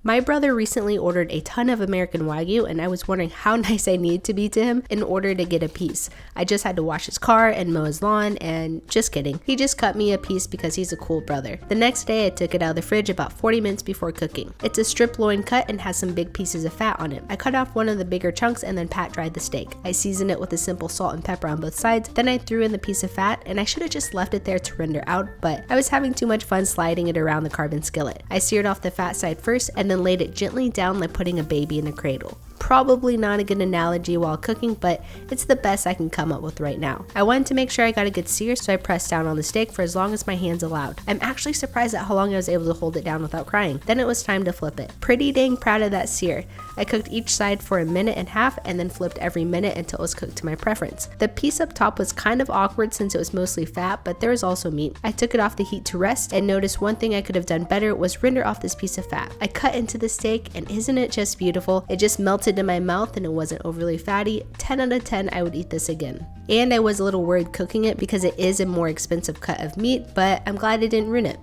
My brother recently ordered a ton of American Wagyu, and I was wondering how nice I needed to be to him in order to get a piece. I just had to wash his car and mow his lawn, and just kidding. He just cut me a piece because he's a cool brother. The next day, I took it out of the fridge about 40 minutes before cooking. It's a strip loin cut and has some big pieces of fat on it. I cut off one of the bigger chunks and then pat dried the steak. I seasoned it with a simple salt and pepper on both sides. Then I threw in the piece of fat, and I should have just left it there to render out, but I was having too much fun sliding it around the carbon skillet. I seared off the fat side first and then laid it gently down like putting a baby in a cradle. Probably not a good analogy while cooking, but it's the best I can come up with right now. I wanted to make sure I got a good sear, so I pressed down on the steak for as long as my hands allowed. I'm actually surprised at how long I was able to hold it down without crying. Then it was time to flip it. Pretty dang proud of that sear. I cooked each side for 1.5 minutes and then flipped every minute until it was cooked to my preference. The piece up top was kind of awkward since it was mostly fat, but there was also meat. I took it off the heat to rest and noticed one thing I could have done better was render off this piece of fat. I cut into the steak, and isn't it just beautiful? It just melted in my mouth and it wasn't overly fatty. 10 out of 10, I would eat this again. And I was a little worried cooking it because it is a more expensive cut of meat, but I'm glad I didn't ruin it.